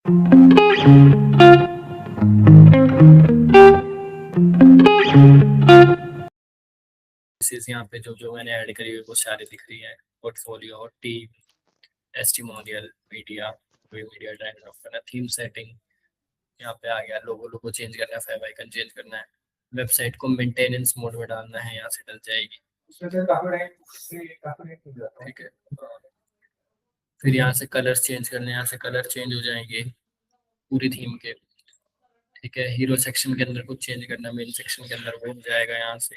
यहाँ पे जो जो मैंने ऐड करी हुई वो सारी दिख रही है। Portfolio, team, testimonial, media, media drive of करना, थीम सेटिंग, यहाँ पे आ गया। लोगो चेंज करना है, फेव आइकन चेंज करना है, वेबसाइट को मेंटेनेंस मोड में डालना है, यहाँ से डल जाएगी। ठीक है, फिर यहाँ से कलर्स चेंज करने, यहाँ से कलर चेंज हो जाएंगे पूरी थीम के। ठीक है, हीरो सेक्शन के अंदर कुछ चेंज करना, मेन सेक्शन के अंदर वो हो जाएगा। यहाँ से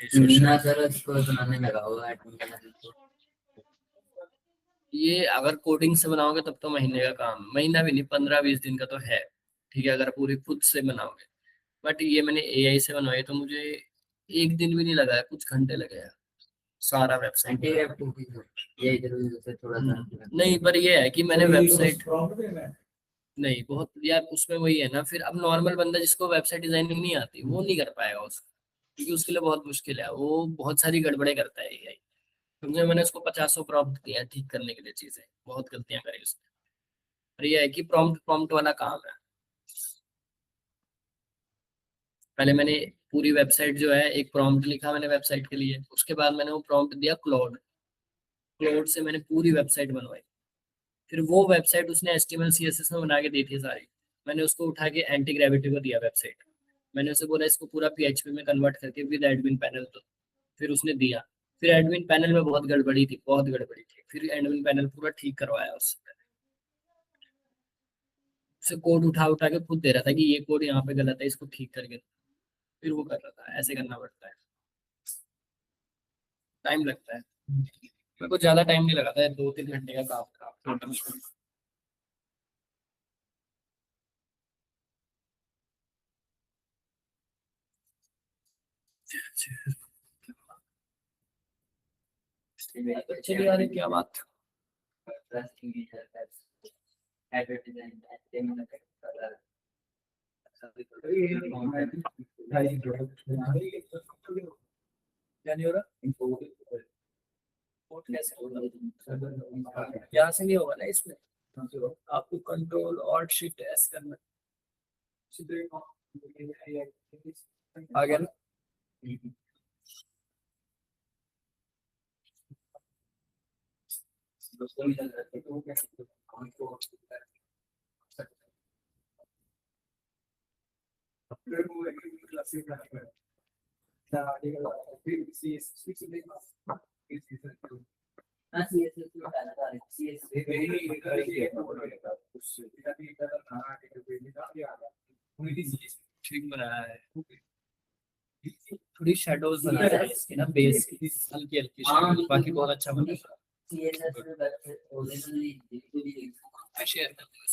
ये अगर कोडिंग से बनाओगे तब तो महीने का काम, महीना भी नहीं, 15-20 दिन का तो है। ठीक है, अगर पूरी खुद से बनाओगे। बट ये मैंने एआई से बनवाई तो मुझे 1 दिन भी नहीं लगा है, कुछ घंटे लगे हैं सारा वेबसाइट। नहीं, पर ये है कि मैंने वेबसाइट नहीं, बहुत यार उसमें वही है ना, फिर अब नॉर्मल बंदा जिसको वेबसाइट डिजाइनिंग नहीं आती वो नहीं कर पाएगा उसको, क्योंकि उसके लिए बहुत मुश्किल है, वो बहुत सारी गड़बड़े करता है एआई। तुमने मैंने उसको 50 प्रॉम्प्ट दिया है ठीक करने के लिए, चीजें बहुत गलतियां करी उसने। और ये है कि प्रॉम्प्ट प्रॉम्प्ट वाला काम है। पहले मैंने पूरी वेबसाइट जो है, एक प्रॉम्प्ट लिखा मैंने वेबसाइट के लिए, उसके बाद मैंने वो प्रॉम्प्ट दिया क्लाउड, क्लाउड से मैंने पूरी वेबसाइट बनवाई। फिर वो वेबसाइट उसने HTML CSS में बना के दी थी सारी। मैंने उसको उठा के एंटी ग्रेविटी को दिया वेबसाइट। मैंने उसे बोला इसको पूरा PHP में कन्वर्ट करके विद एडमिन पैनल दो। फिर उसने दिया। फिर एडमिन पैनल में बहुत गड़बड़ी थी, बहुत गड़बड़ी थी, फिर एडमिन पैनल पूरा ठीक करवाया उससे। उसे कोड उठा उठा के खुद दे रहा था कि ये कोड यहाँ पे गलत है, इसको ठीक करके दो। फिर वो कर रहा था, ऐसे करना पड़ता है, टाइम लगता है। मेरे को ज्यादा टाइम नहीं लगा था, 2-3 घंटे का काम था टोटल। चलिए यार, क्या बात। क्या नहीं हो रहा, इंपोर्ट कैसे होगा? यहाँ से नहीं होगा ना इसमें, आपको कंट्रोल ऑल्ट शिफ्ट एस करना। आ गया ना? ठीक बनाया है, थोड़ी शेडोज बनाया है इसकी ना, बेस की हल्की हल्की शेडोज, बाकी बहुत अच्छा बना है। मैं शेयर कर दूंगा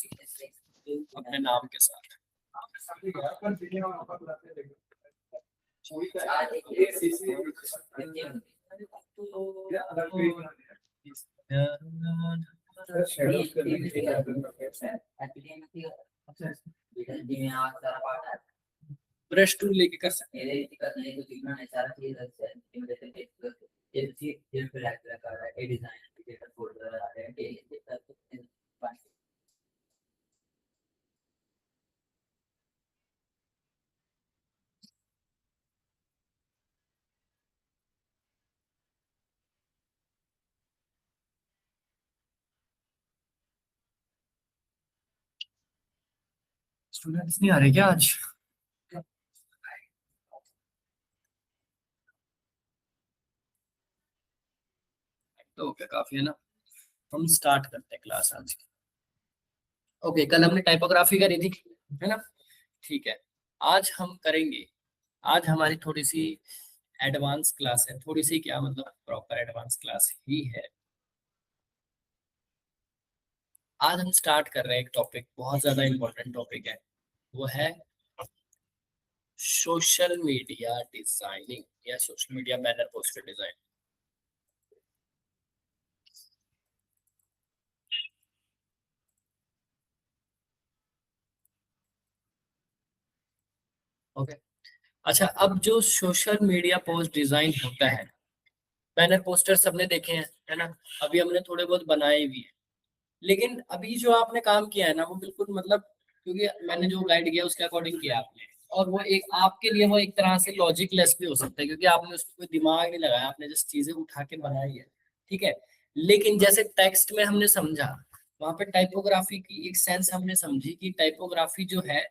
अपने नाम के साथ। ब्रश टूल लेके कर सकते हैं। स्टूडेंट्स नहीं आ रहे क्या आज? तो क्या काफी है ना, हम स्टार्ट करते हैं क्लास आज की। ओके, कल हमने टाइपोग्राफी करी थी, है ना? ठीक है, आज हम करेंगे, आज हमारी थोड़ी सी एडवांस क्लास है, थोड़ी सी क्या मतलब प्रॉपर एडवांस क्लास ही है। आज हम स्टार्ट कर रहे हैं एक टॉपिक, बहुत ज्यादा इंपॉर्टेंट टॉपिक है, वो है सोशल मीडिया डिजाइनिंग या social media banner poster design. Okay, अच्छा, अब जो सोशल मीडिया पोस्ट डिजाइन होता है, बैनर पोस्टर सबने देखे हैं, है ना? अभी हमने थोड़े बहुत बनाए भी हैं, लेकिन अभी जो आपने काम किया है ना, वो बिल्कुल मतलब क्योंकि मैंने जो गाइड किया उसके अकॉर्डिंग किया आपने, और वो एक आपके लिए वो एक तरह से लॉजिक लेस भी हो सकता है, क्योंकि आपने उसमें कोई दिमाग नहीं लगाया, आपने जस्ट चीजें उठा के बनाई है। ठीक है। लेकिन जैसे टेक्स्ट में हमने समझा, वहां पे टाइपोग्राफी की एक सेंस हमने समझी कि टाइपोग्राफी जो है,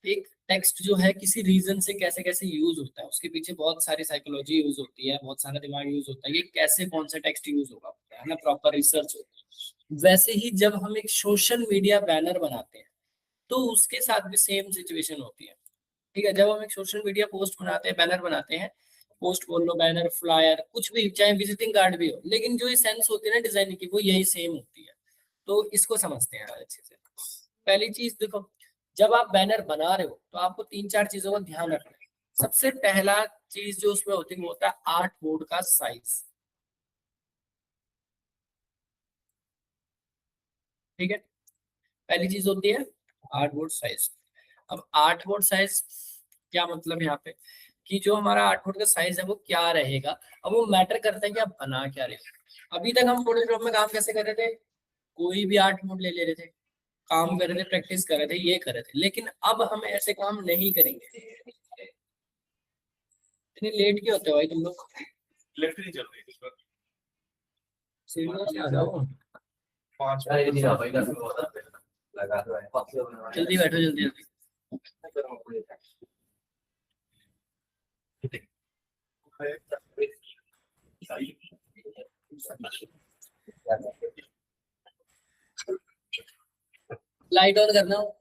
एक टेक्स्ट जो है किसी रीजन से कैसे कैसे यूज होता है, उसके पीछे बहुत सारी साइकोलॉजी यूज होती है, बहुत सारा दिमाग यूज होता है, ये कैसे कौन सा टेक्स्ट यूज होगा, है ना, प्रॉपर रिसर्च होती है। वैसे ही जब हम एक सोशल मीडिया बैनर बनाते हैं तो उसके साथ भी सेम सिचुएशन होती है। ठीक है। जब हम एक सोशल मीडिया पोस्ट बनाते हैं, बैनर बनाते हैं, पोस्ट बोल लो, बैनर, फ्लायर, कुछ भी, चाहे विजिटिंग कार्ड भी हो, लेकिन जो ये सेंस होती है ना डिजाइन की, वो यही सेम होती है। तो इसको समझते हैं अच्छे से। पहली चीज देखो, जब आप बैनर बना रहे हो तो आपको तीन चार चीजों का ध्यान रखना है। सबसे पहला चीज जो उसमें होती है वो होता है आर्ट बोर्ड का साइज। ठीक है। पहली चीज होती है आर्ट बोर्ड साइज। अब आर्ट बोर्ड साइज क्या मतलब यहाँ पे, कि जो हमारा आर्ट बोर्ड का साइज है वो क्या रहेगा। अब वो मैटर करता है कि आप बना क्या रहे हो। अभी तक हम फोटोशॉप में काम कैसे कर रहे थे, कोई भी आर्ट बोर्ड ले ले रहे थे, काम कर रहे थे, प्रैक्टिस कर रहे थे, ये कर रहे थे। लेकिन अब हम ऐसे काम नहीं करेंगे। इतनी लेट क्यों होते हो भाई तुम लोग? लिफ्ट नहीं चल रही इस वक्त। सीढ़ियों से आ जाओ। पाँच जल्दी बैठो, जल्दी जल्दी। लाइट ऑन करना हो।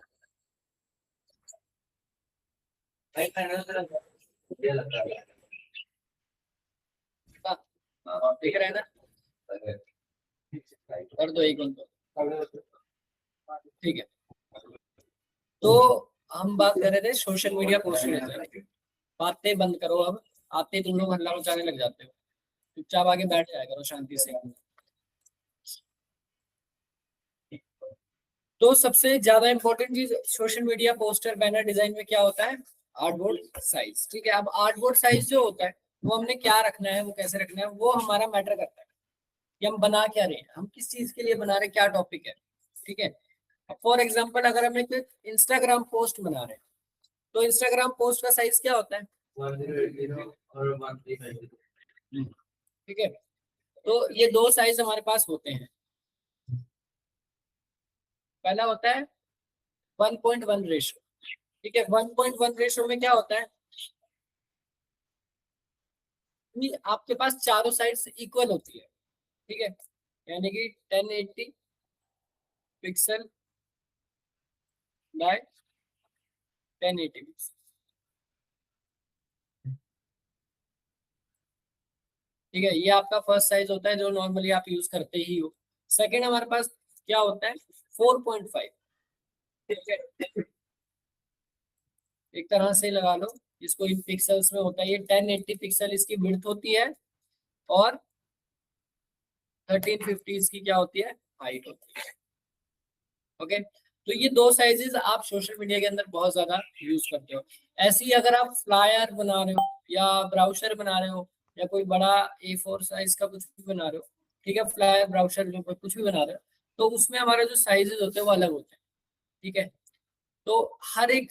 लाइट दिख रहा है ना? कर दो एक मिनट। ठीक है। तो हम बात कर रहे थे सोशल मीडिया पोस्ट लेते। बातें बंद करो अब, आते ही तुम लोग हल्ला मचाने लग जाते हो। चुपचाप आगे बैठ जाया करो शांति से। तो सबसे ज्यादा इंपॉर्टेंट चीज social media poster banner design में क्या होता है, आर्टबोर्ड साइज। ठीक है। अब आर्टबोर्ड साइज जो होता है वो हमने क्या रखना है, वो कैसे रखना है, वो हमारा मैटर करता है कि हम बना क्या रहे हैं, हम किस चीज के लिए बना रहे हैं, क्या टॉपिक है। ठीक है। फॉर एग्जाम्पल अगर हम एक इंस्टाग्राम पोस्ट बना रहे हैं तो इंस्टाग्राम पोस्ट का साइज क्या होता है? 1080 ठीक है। तो ये दो साइज हमारे पास होते हैं। पहला होता है 1.1 रेशो। ठीक है। 1.1 रेशो में क्या होता है कि आपके पास चारों साइड इक्वल होती है। ठीक है। यानी कि 1080 पिक्सल बाय 1080 पिक्सल। ठीक है। ये आपका फर्स्ट साइज होता है जो नॉर्मली आप यूज करते ही हो। सेकेंड हमारे पास क्या होता है 4.5। ठीक है। एक तरह से लगा लो, इसको इन पिक्सल्स में होता है, ये 1080 पिक्सल इसकी विड्थ होती है और 1350 इसकी क्या होती है, हाइट होती है। ओके। तो ये दो साइजेस आप सोशल मीडिया के अंदर बहुत ज्यादा यूज करते हो। ऐसे ही अगर आप फ्लायर बना रहे हो या ब्राउचर बना रहे हो या कोई बड़ा A4 साइज का कुछ भी बना रहे हो, ठीक है, फ्लायर ब्राउचर जो कुछ भी बना रहे हो, तो उसमें हमारे जो साइजेस होते हैं वो अलग होते हैं। ठीक है। तो हर एक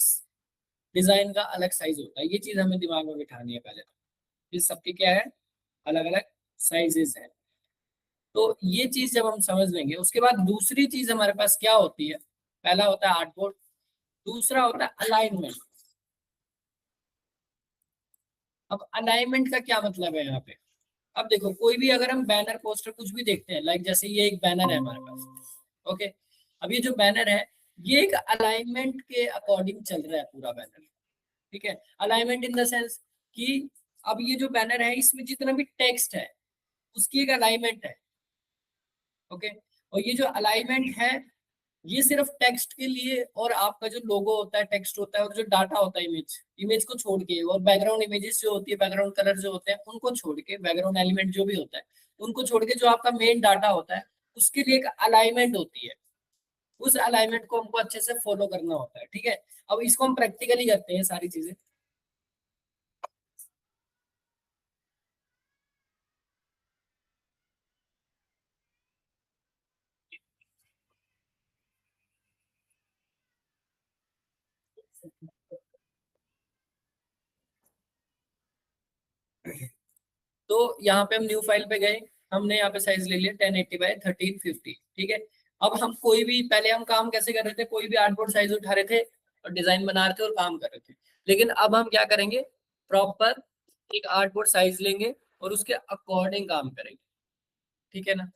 डिजाइन का अलग साइज होता है, ये चीज हमें दिमाग में बिठानी है पहले तो। इस सबके क्या है, अलग अलग साइजेस है। तो ये चीज जब हम समझ लेंगे उसके बाद दूसरी चीज हमारे पास क्या होती है, पहला होता है आर्टबोर्ड, दूसरा होता है अलाइनमेंट। अब अलाइनमेंट का क्या मतलब है यहाँ पे? अब देखो कोई भी अगर हम बैनर पोस्टर कुछ भी देखते हैं, लाइक जैसे ये एक बैनर है हमारे पास। ओके। अब ये जो बैनर है ये एक अलाइनमेंट के अकॉर्डिंग चल रहा है पूरा बैनर। ठीक है। अलाइनमेंट इन द सेंस कि अब ये जो बैनर है इसमें जितना भी टेक्स्ट है उसकी एक अलाइनमेंट है। ओके। और ये जो अलाइनमेंट है ये सिर्फ टेक्स्ट के लिए, और आपका जो लोगो होता है टेक्स्ट होता है, और जो डाटा होता है इमेज, इमेज को छोड़ के, और बैकग्राउंड इमेजेस जो होती है, बैकग्राउंड कलर जो होते हैं उनको छोड़ के, बैकग्राउंड एलिमेंट जो भी होता है उनको छोड़ के, जो आपका मेन डाटा होता है उसके लिए एक अलाइनमेंट होती है। उस अलाइनमेंट को हमको अच्छे से फॉलो करना होता है। ठीक है। अब इसको हम प्रैक्टिकली करते हैं सारी चीजें। तो यहाँ पे हम न्यू फाइल पे गए, हमने यहाँ पे साइज ले लिया 1080 बाय 1350, ठीक है। अब हम कोई भी, पहले हम काम कैसे कर रहे थे, कोई भी आर्टबोर्ड साइज उठा रहे थे और डिजाइन बना रहे थे और काम कर रहे थे। लेकिन अब हम क्या करेंगे, प्रॉपर एक आर्टबोर्ड साइज लेंगे और उसके अकॉर्डिंग काम करेंगे, ठीक है ना।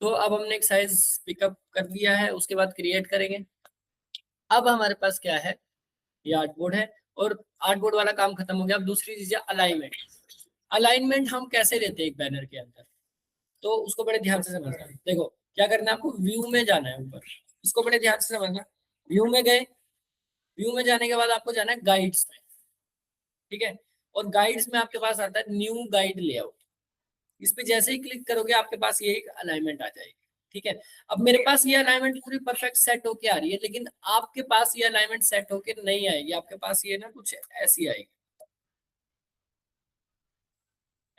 तो अब हमने एक साइज पिकअप कर लिया है, उसके बाद क्रिएट करेंगे। अब हमारे पास क्या है, ये आर्टबोर्ड है और आर्टबोर्ड वाला काम खत्म हो गया। अब दूसरी चीज है अलाइनमेंट। अलाइनमेंट हम कैसे लेते हैं एक बैनर के अंदर, तो उसको बड़े ध्यान से समझना। देखो क्या करना है, आपको व्यू में जाना है ऊपर, इसको बड़े ध्यान से समझना। व्यू में गए, व्यू में जाने के बाद आपको जाना है गाइड्स में, ठीक है। और गाइड्स में आपके पास आता है न्यू गाइड लेआउट। इस पे जैसे ही क्लिक करोगे आपके पास ये एक अलाइनमेंट आ जाएगी, ठीक है। अब मेरे पास ये अलाइनमेंट पूरी परफेक्ट सेट होके आ रही है, लेकिन आपके पास ये अलाइनमेंट सेट होके नहीं आएगी। आपके पास ये ना कुछ ऐसी आएगी,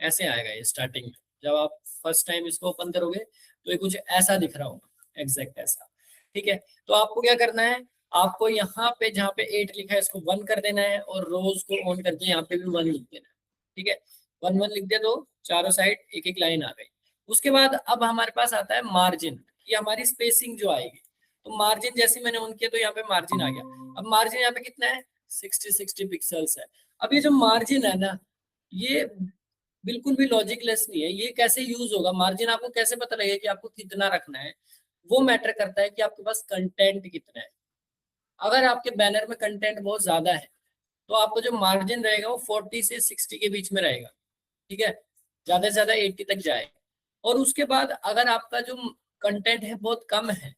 ऐसे आएगा ये स्टार्टिंग में। जब आप फर्स्ट टाइम इसको ओपन करोगे तो ये कुछ ऐसा दिख रहा होगा, एग्जैक्ट ऐसा, ठीक है। तो आपको क्या करना है, आपको यहाँ पे जहाँ पे 8 लिखा है इसको 1 कर देना है और रोज को ऑन करके यहाँ पे भी 1 लिख देना है, ठीक है। 1 1 लिख दिया तो चारों साइड एक एक लाइन आ गई। उसके बाद अब हमारे पास आता है मार्जिन, ये हमारी स्पेसिंग जो आएगी। तो मार्जिन जैसे मैंने ऑन किया तो यहाँ पे मार्जिन आ गया। अब मार्जिन यहाँ पे कितना है, 60 पिक्सल्स है। अब ये जो मार्जिन है ना, ये बिल्कुल भी लॉजिकलेस नहीं है। ये कैसे यूज होगा, मार्जिन आपको कैसे पता लगेगा कि आपको कितना रखना है, वो मैटर करता है कि आपके पास कंटेंट कितना है। अगर आपके बैनर में कंटेंट बहुत ज्यादा है तो आपको जो मार्जिन रहेगा वो 40 से 60 के बीच में रहेगा, ठीक है। ज्यादा से ज्यादा 80 तक जाए। और उसके बाद अगर आपका जो कंटेंट है बहुत कम है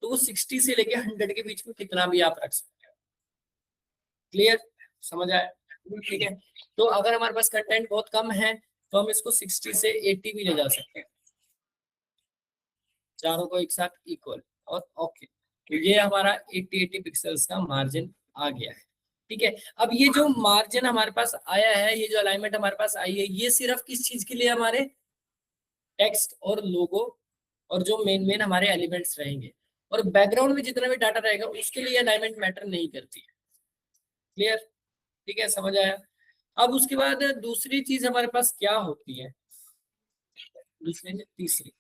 तो वो 60 से लेके 100 के बीच में कितना भी आप रख सकते हो। क्लियर, समझ आया, ठीक है। तो अगर हमारे पास कंटेंट बहुत कम है तो हम इसको 60 से 80 भी ले जा सकते हैं, चारों को एक साथ इक्वल। और ओके, तो ये हमारा 80 पिक्सल्स का मार्जिन आ गया है, ठीक है। अब ये जो मार्जिन हमारे पास आया है, ये जो अलाइनमेंट हमारे पास आई है, ये सिर्फ किस चीज के लिए, हमारे टेक्स्ट और लोगो और जो मेन मेन हमारे एलिमेंट्स रहेंगे, और बैकग्राउंड में जितना भी डाटा रहेगा उसके लिए अलाइनमेंट मैटर नहीं करती है। क्लियर, ठीक है, समझ आया। अब उसके बाद दूसरी चीज हमारे पास क्या होती है, दूसरी नहीं, तीसरी,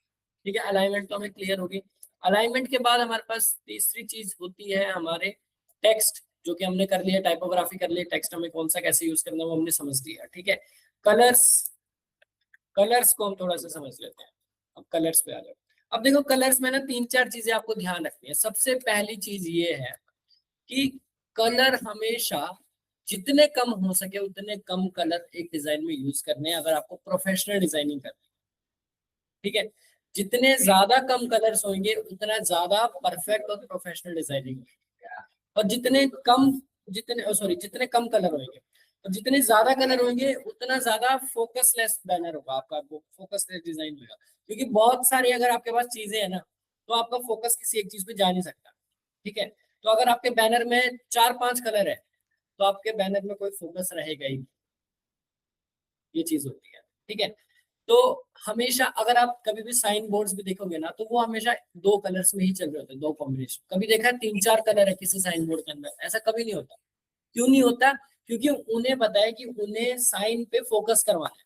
ठीक है। अलाइनमेंट तो हमें क्लियर होगी। अलाइनमेंट के बाद हमारे पास तीसरी चीज होती है हमारे टेक्स्ट, जो कि हमने कर लिया, टाइपोग्राफी कर लिया, टेक्स्ट हमें कौन सा कैसे यूज करना है वो हमने समझ लिया, ठीक है। कलर्स, कलर्स को हम थोड़ा सा समझ लेते हैं। अब कलर्स पे आ जाओ। अब देखो कलर्स में ना 3 4 चीजें आपको ध्यान रखनी है। सबसे पहली चीज ये है कि कलर हमेशा जितने कम हो सके उतने कम कलर एक डिजाइन में यूज करने हैं, अगर आपको प्रोफेशनल डिजाइनिंग करनी है, ठीक है। जितने ज्यादा कम कलर्स होंगे उतना ज्यादा परफेक्ट और प्रोफेशनल डिजाइनिंग होगी। और जितने कम कलर होंगे और जितने ज्यादा कलर होंगे उतना ज्यादा फोकसलेस बैनर होगा आपका, फोकसलेस डिजाइन होगा। क्योंकि बहुत सारी अगर आपके पास चीजें हैं ना तो आपका फोकस किसी एक चीज पे जा नहीं सकता, ठीक है। तो अगर आपके बैनर में 4 5 कलर है तो आपके बैनर में कोई फोकस रहेगा ही नहीं। ये चीज होती है, ठीक है। तो हमेशा अगर आप कभी भी साइन बोर्ड्स भी देखोगे ना तो वो हमेशा 2 कलर्स में ही चल रहे होते हैं, 2 कॉम्बिनेशन। कभी देखा है 3 4 कलर है किसी साइन बोर्ड के अंदर, ऐसा कभी नहीं होता। क्यों नहीं होता, क्योंकि उन्हें पता है कि उन्हें साइन पे फोकस करवाना है,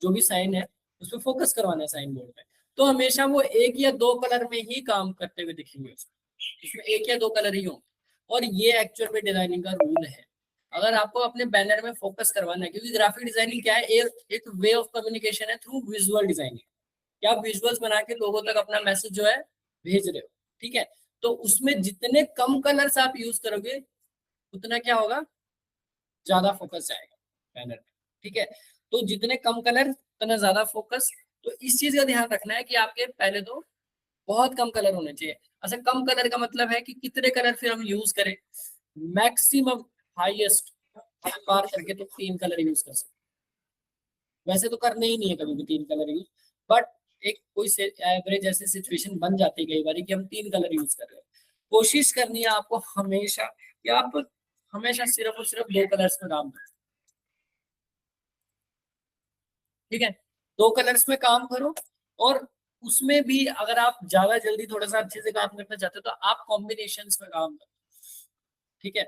जो भी साइन है उस पर फोकस करवाना है साइन बोर्ड पे। तो हमेशा वो 1 या 2 कलर में ही काम करते हुए दिखेंगे, उसमें 1 या 2 कलर ही होंगे। और ये एक्चुअल में डिजाइनिंग का रूल है। अगर आपको अपने बैनर में फोकस करवाना है, क्योंकि ग्राफिक डिजाइनिंग क्या है, एक वे ऑफ कम्युनिकेशन है थ्रू विजुअल डिजाइनिंग। कि आप विजुअल्स बना के लोगों तक अपना मैसेज जो है भेज रहे हो, ठीक है। तो उसमें जितने कम कलर्स आप यूज करोगे उतना क्या होगा, ज्यादा फोकस जाएगा बैनर में, ठीक है। तो जितने कम कलर उतना ज्यादा फोकस। तो इस चीज का ध्यान रखना है कि आपके पहले तो बहुत कम कलर होने चाहिए। अच्छा, कम कलर का मतलब है कि कितने कलर फिर हम यूज करें, मैक्सिमम हाईएस्ट पार करके तो 3 कलर यूज कर सकते हैं। वैसे तो करने ही नहीं है कभी भी 3 कलर यूज, बट एक कोई एवरेज ऐसी सिचुएशन बन जाती है कई बार कि हम 3 कलर यूज कर रहे हैं। कोशिश करनी है आपको हमेशा कि आप हमेशा सिर्फ और सिर्फ 2 कलर्स में काम करें, ठीक है। 2 कलर्स में काम करो। और उसमें भी अगर आप ज्यादा जल्दी थोड़ा सा अच्छे से काम करना चाहते हो तो आप कॉम्बिनेशंस में काम करो। ठीक है।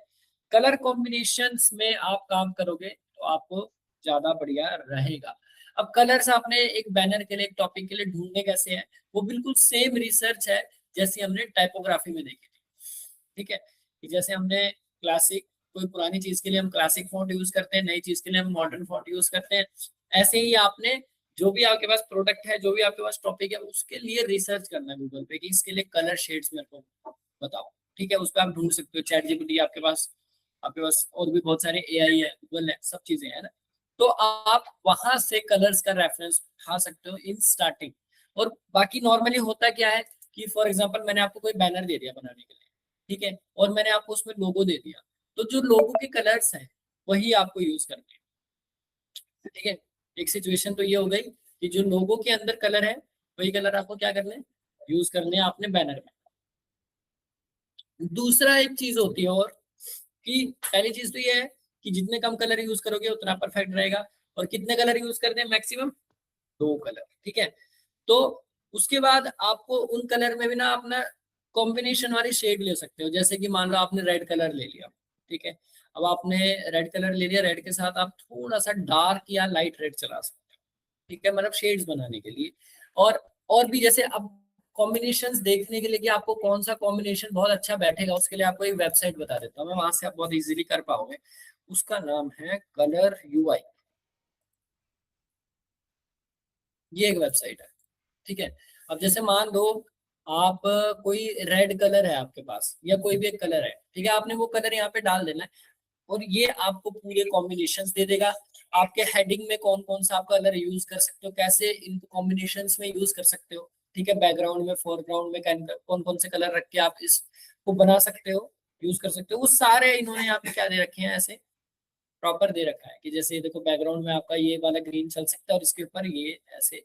कलर कॉम्बिनेशंस में आप काम करोगे तो आपको ज्यादा बढ़िया रहेगा। अब कलर्स आपने एक बैनर के लिए, एक टॉपिक के लिए ढूंढने कैसे हैं, वो बिल्कुल सेम रिसर्च है जैसे हमने टाइपोग्राफी में देखी थी। ठीक है, कि जैसे हमने क्लासिक, कोई पुरानी चीज के लिए हम क्लासिक फॉन्ट यूज करते हैं, नई चीज के लिए हम मॉडर्न फॉन्ट यूज करते हैं, ऐसे ही आपने जो भी आपके पास प्रोडक्ट है, जो भी आपके पास टॉपिक है, उसके लिए रिसर्च करना है गूगल पे कि इसके लिए कलर शेड्स मेरे को बताओ। ठीक है, उस पर आप ढूंढ सकते हो, चैट जीपीटी आपके पास और भी बहुत सारे एआई है, गूगल है, सब चीजें है ना। तो आप वहां से कलर्स का रेफरेंस उठा सकते हो इन स्टार्टिंग। और बाकी नॉर्मली होता क्या है कि फॉर एग्जांपल मैंने आपको कोई बैनर दे दिया बनाने के लिए, ठीक है, और मैंने आपको उसमें लोगो दे दिया, तो जो लोगो के कलर्स हैं वही आपको यूज करने हैं। ठीक है, एक सिचुएशन तो ये हो गई कि जो लोगो के अंदर कलर है वही कलर आपको क्या करने हैं, यूज करने हैं आपने बैनर में। दूसरा एक चीज होती है और, कि पहली चीज तो ये है कि जितने कम कलर यूज करोगे उतना परफेक्ट रहेगा। और कितने कलर यूज करते हैं, मैक्सिमम 2 कलर। ठीक है, तो उसके बाद आपको उन कलर में भी ना अपना कॉम्बिनेशन वाली शेड ले सकते हो। जैसे कि मान लो आपने रेड कलर ले लिया, ठीक है, अब आपने रेड कलर ले लिया, रेड के साथ आप थोड़ा सा डार्क या लाइट रेड चला सकते हो। ठीक है, मतलब शेड्स बनाने के लिए। और और भी जैसे अब कॉम्बिनेशंस देखने के लिए कि आपको कौन सा कॉम्बिनेशन बहुत अच्छा बैठेगा, उसके लिए आपको एक वेबसाइट बता देता हूँ मैं, वहां से आप बहुत इजीली कर पाओगे। उसका नाम है कलर यूआई। ये एक वेबसाइट है। ठीक है, अब जैसे मान लो आप कोई रेड कलर है आपके पास या कोई भी एक कलर है, ठीक है, आपने वो कलर यहाँ पे डाल देना है और ये आपको पूरे कॉम्बिनेशंस दे देगा। आपके हेडिंग में कौन कौन सा आप कलर यूज कर सकते हो, कैसे इन कॉम्बिनेशंस में यूज कर सकते हो। ठीक है, बैकग्राउंड में, फोरग्राउंड में कौन कौन से कलर रख के आप इसको बना सकते हो, यूज कर सकते हो, वो सारे इन्होंने यहाँ पे क्या दे रखे हैं, ऐसे प्रॉपर दे रखा है कि जैसे देखो बैकग्राउंड में आपका ये वाला ग्रीन चल सकता है और इसके ऊपर ये ऐसे,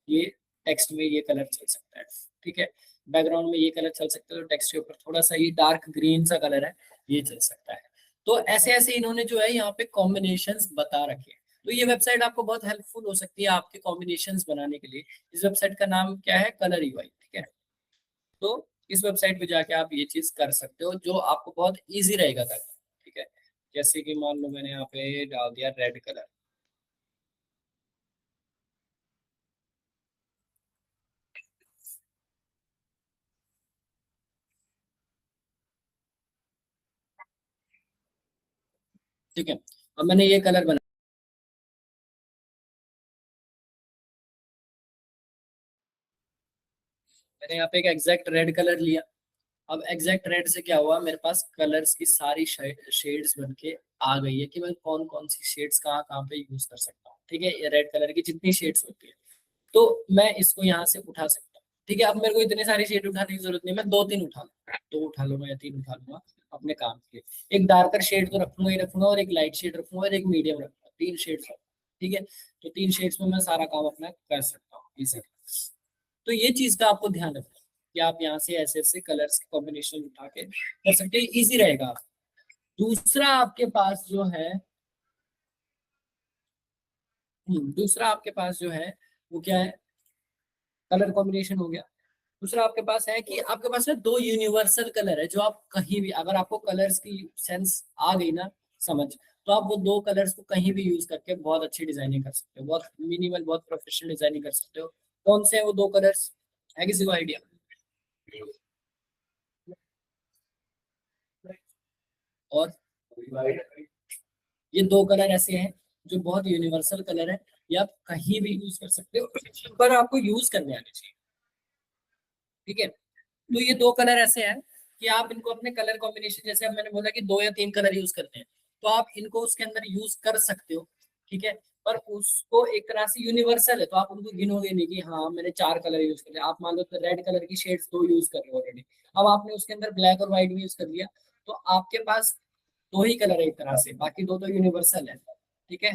ये टेक्स्ट में ये कलर चल सकता है। ठीक है, बैकग्राउंड में ये कलर चल सकता है, तो टेक्स्ट के ऊपर थोड़ा सा ये डार्क ग्रीन सा कलर है, ये चल सकता है। तो ऐसे ऐसे इन्होंने जो है यहाँ पे कॉम्बिनेशंस बता रखे हैं। तो ये वेबसाइट आपको बहुत हेल्पफुल हो सकती है आपके कॉम्बिनेशंस बनाने के लिए। इस वेबसाइट का नाम क्या है, कलर यूआई। ठीक है, तो इस वेबसाइट पे जाके आप ये चीज कर सकते हो, जो आपको बहुत ईजी रहेगा तक। ठीक है, जैसे कि मान लो मैंने यहाँ पे डाल दिया रेड कलर। ठीक है, अब मैंने ये कलर बना, मैंने यहाँ पे एक एग्जैक्ट रेड कलर लिया। अब एग्जैक्ट रेड से क्या हुआ, मेरे पास कलर्स की सारी शेड्स बन के आ गई है कि मैं कौन कौन सी शेड्स कहाँ कहाँ पे यूज कर सकता हूँ। ठीक है, ये रेड कलर की जितनी शेड्स होती है, तो मैं इसको यहाँ से उठा सकता हूँ। ठीक है, अब मेरे को इतनी सारी शेड उठाने की जरूरत नहीं, मैं 2-3 उठा लूंगा, 2 उठा लूंगा या 3 उठा लूंगा अपने काम के लिए। एक डार्कर शेड तो रखूंगा ही रखूंगा, और एक लाइट शेड रखूंगा, और एक मीडियम रखूंगा, 3 शेड्स। ठीक है, तो 3 शेड्स में मैं सारा काम अपना कर सकता हूँ इजीली। तो ये चीज का आपको ध्यान रखना कि आप यहाँ से ऐसे ऐसे कलर्स के कॉम्बिनेशन उठा के कर सकते हैं, इजी रहेगा। दूसरा आपके पास जो है, दूसरा आपके पास जो है वो क्या है, कलर कॉम्बिनेशन हो गया। दूसरा आपके पास है कि आपके पास है 2 यूनिवर्सल कलर है, जो आप कहीं भी, अगर आपको कलर्स की सेंस आ गई ना समझ, तो आप वो 2 कलर्स को कहीं भी यूज करके बहुत अच्छी डिजाइनिंग कर सकते हो, बहुत मिनिमल, बहुत प्रोफेशनल डिजाइनिंग कर सकते हो। कौन से हैं वो 2 कलर्स, है किसी को आइडिया? और ये 2 कलर ऐसे हैं जो बहुत यूनिवर्सल कलर है, ये आप कहीं भी यूज कर सकते हो, पर आपको यूज करने आने चाहिए। ठीक है, तो ये 2 कलर ऐसे हैं कि आप इनको अपने कलर कॉम्बिनेशन, जैसे अब मैंने बोला कि 2 या 3 कलर यूज करते हैं, तो आप इनको उसके अंदर यूज कर सकते हो। ठीक है, पर उसको एक तरह से यूनिवर्सल है, तो आप उनको गिनोगे नहीं कि हाँ मैंने 4 कलर यूज कर लिया। आप मान लो तो रेड कलर की शेड्स 2 यूज कर रहे हो ऑलरेडी, अब आपने उसके अंदर ब्लैक और व्हाइट भी यूज कर लिया, तो आपके पास 2 ही कलर है एक तरह से, बाकी 2 तो यूनिवर्सल है। ठीक है,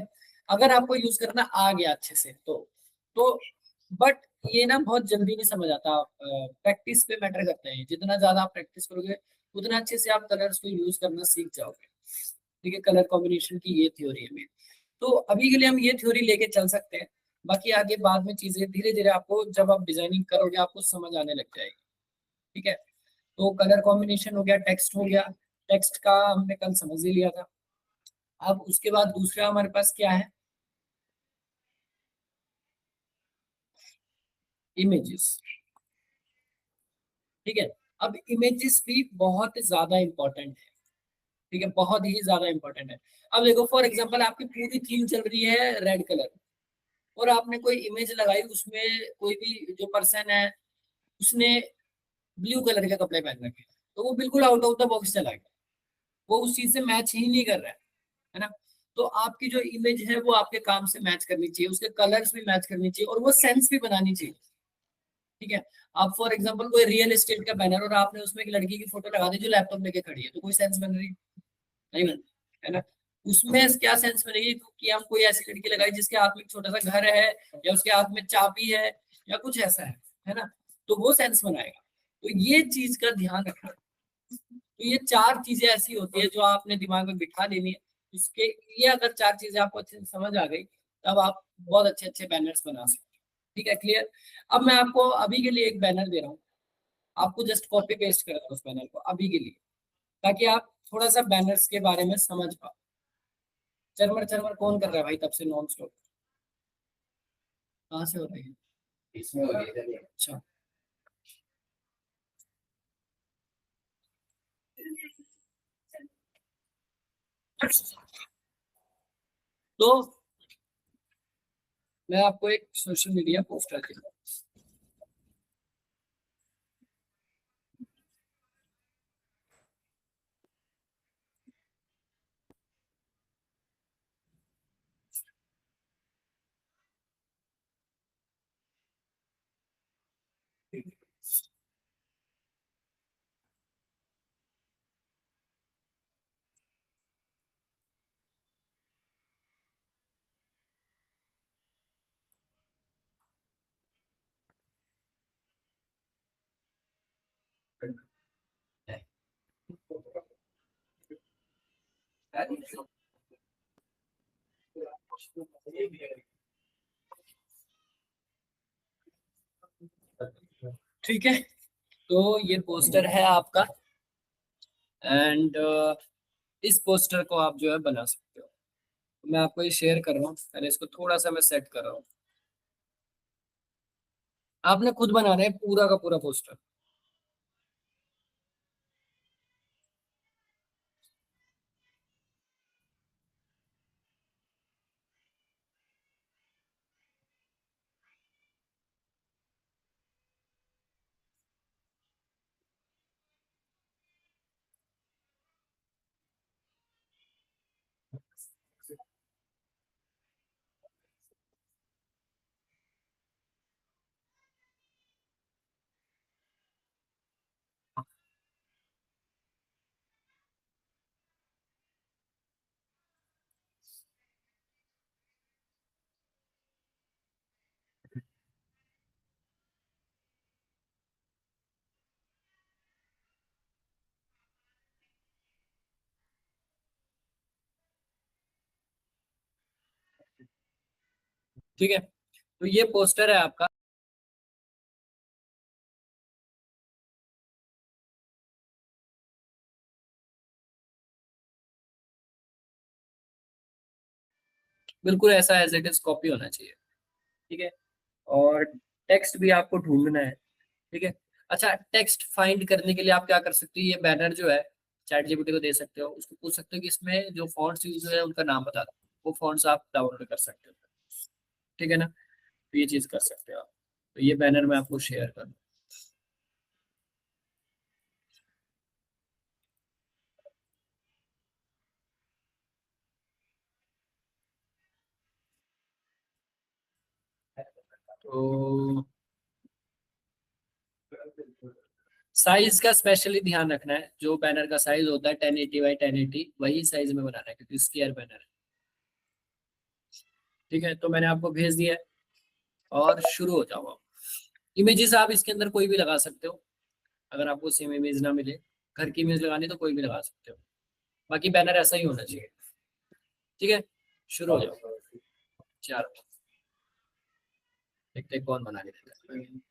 अगर आपको यूज करना आ गया अच्छे से तो बट ये ना बहुत जल्दी नहीं समझ आता, प्रैक्टिस पे मैटर करता है। जितना ज्यादा आप प्रैक्टिस करोगे उतना अच्छे से आप कलर्स को यूज करना सीख जाओगे। ठीक है, कलर कॉम्बिनेशन की ये थ्योरी है मेरी। तो अभी के लिए हम ये थ्योरी लेके चल सकते हैं, बाकी आगे बाद में चीजें धीरे धीरे आपको, जब आप डिजाइनिंग करोगे आपको समझ आने लग जाएगी। ठीक है, तो कलर कॉम्बिनेशन हो गया, टेक्स्ट हो गया। टेक्स्ट का हमने कल समझ ही लिया था। अब उसके बाद दूसरा हमारे पास क्या है, इमेजेस। ठीक है, अब इमेजेस भी बहुत ज्यादा इंपॉर्टेंट है। ठीक है, बहुत ही ज्यादा इंपॉर्टेंट है। अब देखो फॉर एग्जांपल आपकी पूरी थीम चल रही है रेड कलर, और आपने कोई इमेज लगाई, उसमें कोई भी जो पर्सन है उसने ब्लू कलर के कपड़े पहन रखे हैं, तो वो बिल्कुल आउट ऑफ द बॉक्स चला गया, वो उस चीज से मैच ही नहीं कर रहा है ना। तो आपकी जो इमेज है वो आपके काम से मैच करनी चाहिए, उसके कलर्स भी मैच करनी चाहिए, और वो सेंस भी बनानी चाहिए। ठीक है, आप फॉर एग्जांपल कोई रियल एस्टेट का बैनर और आपने उसमें एक लड़की की फोटो लगा दी जो लैपटॉप लेके खड़ी है, तो कोई सेंस बन रही नहीं बन, है ना। उसमें क्या सेंस बनेगी कि हम कोई ऐसी लड़की लगाई जिसके हाथ में एक छोटा सा घर है, या उसके हाथ में चाबी है, या कुछ ऐसा है ना, तो वो सेंस बनाएगा। तो ये चीज का ध्यान रखना। तो ये चार चीजें ऐसी होती है जो आपने दिमाग में बिठा लेनी है। इसके ये अगर चार चीजें आपको अच्छे से समझ आ गई, तब आप बहुत अच्छे अच्छे बैनर्स बना सकते हो। ठीक है, क्लियर। अब मैं आपको अभी के लिए एक बैनर दे रहा हूँ, आपको जस्ट कॉपी पेस्ट करना है उस बैनर को अभी के लिए, ताकि आप थोड़ा सा बैनर्स के बारे में समझ पाओ। चरमर चरमर कौन कर रहा है भाई तब से नॉन स्टॉप? कहाँ से हो रही है? इसमें हो रही है। अच्छा, तो मैं आपको एक सोशल मीडिया पोस्टर दूंगा। ठीक है, तो ये पोस्टर है आपका, एंड इस पोस्टर को आप जो है बना सकते हो। मैं आपको ये शेयर कर रहा हूँ, पहले इसको थोड़ा सा मैं सेट कर रहा हूँ। आपने खुद बनाना है पूरा का पूरा पोस्टर। ठीक है, तो ये पोस्टर है आपका। बिल्कुल ऐसा एज इट इज कॉपी होना चाहिए। ठीक है, और टेक्स्ट भी आपको ढूंढना है। ठीक है, अच्छा, टेक्स्ट फाइंड करने के लिए आप क्या कर सकते हो, ये बैनर जो है चैट जीपीटी को दे सकते हो, उसको पूछ सकते हो कि इसमें जो फॉन्ट्स यूज है उनका नाम बता दो, वो फॉन्ट्स आप डाउनलोड कर सकते हो। ठीक है ना, तो ये चीज कर सकते हो आप। तो ये बैनर मैं आपको शेयर कर दूं। तो साइज का स्पेशली ध्यान रखना है, जो बैनर का साइज होता है 1080 बाई 1080 वही साइज में बनाना है, क्योंकि स्क्वायर बैनर है। ठीक है, तो मैंने आपको भेज दिया है, और शुरू हो जाओ आप। इमेजेस आप इसके अंदर कोई भी लगा सकते हो, अगर आपको सेम इमेज ना मिले, घर की इमेज लगानी तो कोई भी लगा सकते हो, बाकी बैनर ऐसा ही होना चाहिए। ठीक है, शुरू हो जाओ। चार, देखते हैं कौन बना के देता है।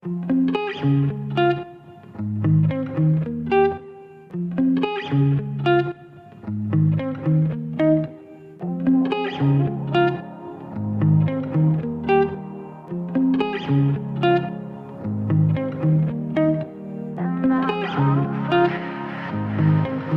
है।